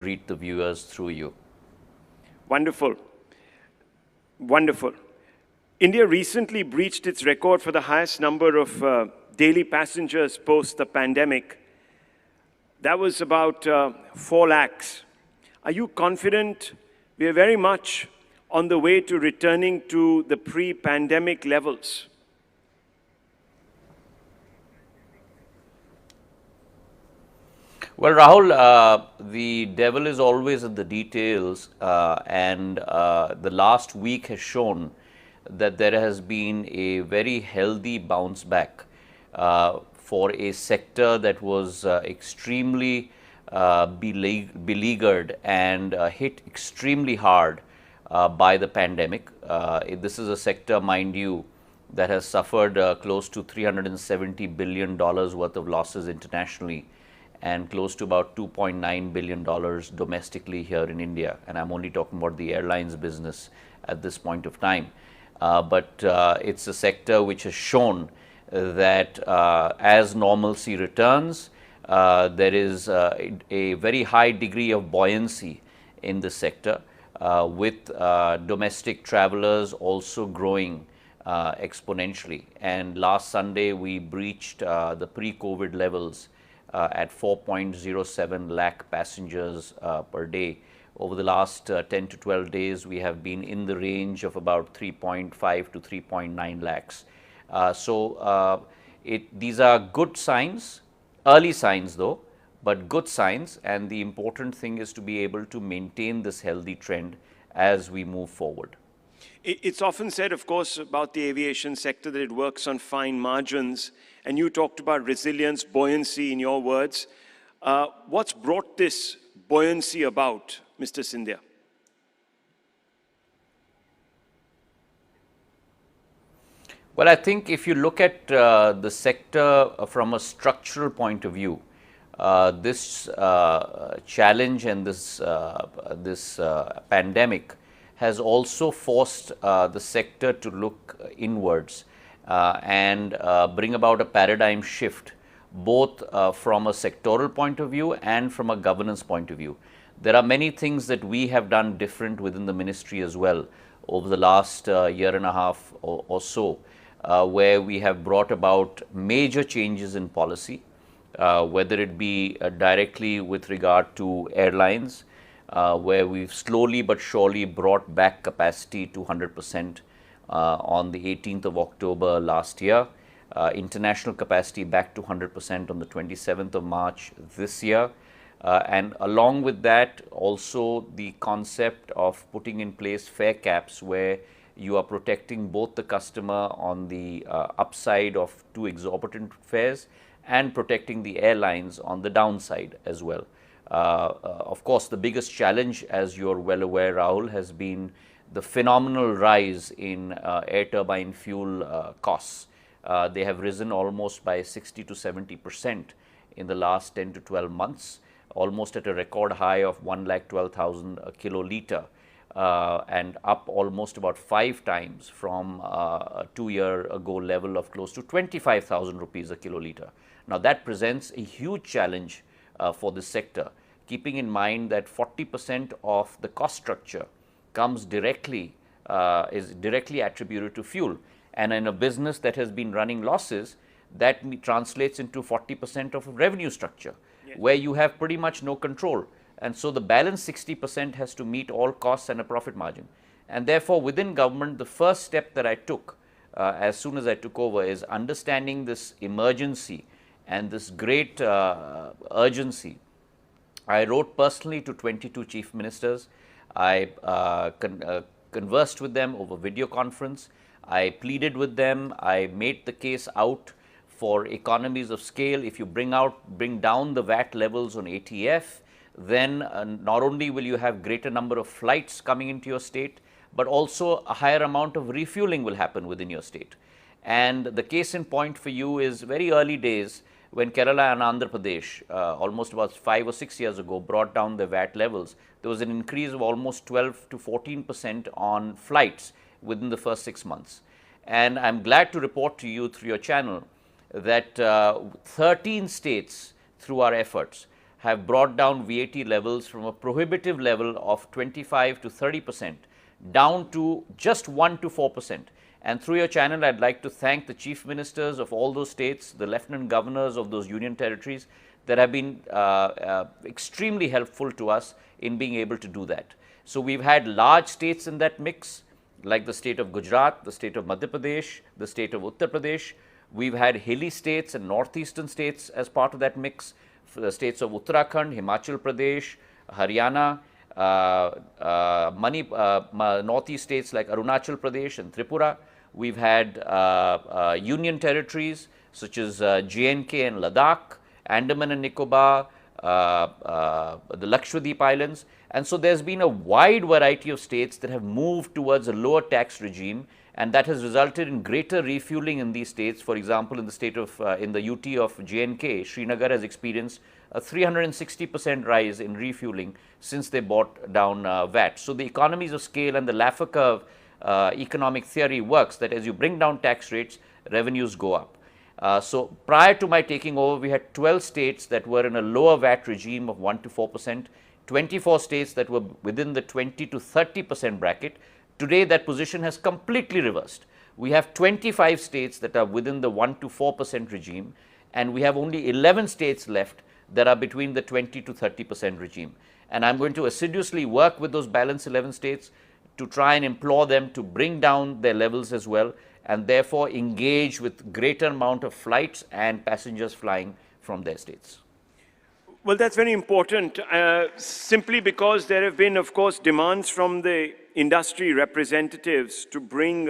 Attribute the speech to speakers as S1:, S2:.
S1: greet the viewers through you.
S2: Wonderful. Wonderful. India recently breached its record for the highest number of daily passengers post the pandemic. That was about 4 lakhs. Are you confident we are very much on the way to returning to the pre-pandemic levels?
S1: Well, Rahul, the devil is always in the details, and the last week has shown that there has been a very healthy bounce back for a sector that was extremely beleaguered and hit extremely hard by the pandemic. This is a sector, mind you, that has suffered close to $370 billion worth of losses internationally and close to about $2.9 billion domestically here in India. And I'm only talking about the airlines business at this point of time. But it's a sector which has shown that as normalcy returns, there is a very high degree of buoyancy in the sector, with domestic travelers also growing exponentially. And last Sunday, we breached the pre-COVID levels at 4.07 lakh passengers per day. Over the last 10 to 12 days, we have been in the range of about 3.5 to 3.9 lakhs. These are good signs, early signs though, but good signs, and the important thing is to be able to maintain this healthy trend as we move forward.
S2: It's often said, of course, about the aviation sector that it works on fine margins, and you talked about resilience, buoyancy in your words. What's brought this buoyancy about, Mr. Scindia?
S1: Well, I think if you look at the sector from a structural point of view, this challenge and this pandemic has also forced the sector to look inwards and bring about a paradigm shift, both from a sectoral point of view and from a governance point of view. There are many things that we have done different within the ministry as well over the last year and a half or so, where we have brought about major changes in policy, whether it be directly with regard to airlines, where we've slowly but surely brought back capacity to 100% on the 18th of October last year, international capacity back to 100% on the 27th of March this year, and along with that also the concept of putting in place fare caps, where you are protecting both the customer on the upside of too exorbitant fares and protecting the airlines on the downside as well. Of course, the biggest challenge, as you're well aware, Rahul, has been the phenomenal rise in air turbine fuel costs. They have risen almost by 60 to 70% in the last 10 to 12 months, almost at a record high of 112,000 a kiloliter, and up almost about 5 times from a 2-year ago level of close to 25,000 rupees a kiloliter. Now, that presents a huge challenge for this sector, keeping in mind that 40% of the cost structure comes directly, is directly attributed to fuel. And in a business that has been running losses, that translates into 40% of revenue structure, yes, where you have pretty much no control. And so the balance 60% has to meet all costs and a profit margin. And therefore, within government, the first step that I took as soon as I took over is understanding this emergency and this great urgency. I wrote personally to 22 chief ministers. I conversed with them over video conference. I pleaded with them. I made the case out for economies of scale. If you bring down the VAT levels on ATF, then not only will you have greater number of flights coming into your state, but also a higher amount of refueling will happen within your state. And the case in point for you is very early days when Kerala and Andhra Pradesh, almost about 5 or 6 years ago, brought down the VAT levels. There was an increase of almost 12 to 14% on flights within the first 6 months. And I'm glad to report to you through your channel that 13 states, through our efforts, have brought down VAT levels from a prohibitive level of 25 to 30% down to just 1 to 4%. And through your channel, I'd like to thank the chief ministers of all those states, the lieutenant governors of those union territories that have been extremely helpful to us in being able to do that. So we've had large states in that mix, like the state of Gujarat, the state of Madhya Pradesh, the state of Uttar Pradesh. We've had hilly states and northeastern states as part of that mix, the states of Uttarakhand, Himachal Pradesh, Haryana, northeast states like Arunachal Pradesh and Tripura. We've had union territories such as J&K and Ladakh, Andaman and Nicobar, the Lakshadweep Islands. And so there's been a wide variety of states that have moved towards a lower tax regime, and that has resulted in greater refueling in these states. For example, in the state of, in the UT of J&K, Srinagar has experienced a 360% rise in refueling since they brought down VAT. So the economies of scale and the Laffer curve economic theory works that as you bring down tax rates, revenues go up. So prior to my taking over, we had 12 states that were in a lower VAT regime of 1 to 4%, 24 states that were within the 20 to 30% bracket. Today, that position has completely reversed. We have 25 states that are within the 1 to 4% regime, and we have only 11 states left that are between the 20 to 30% regime. And I'm going to assiduously work with those balance 11 states to try and implore them to bring down their levels as well, and therefore engage with greater amount of flights and passengers flying from their states.
S2: Well, that's very important, simply because there have been, of course, demands from the industry representatives to bring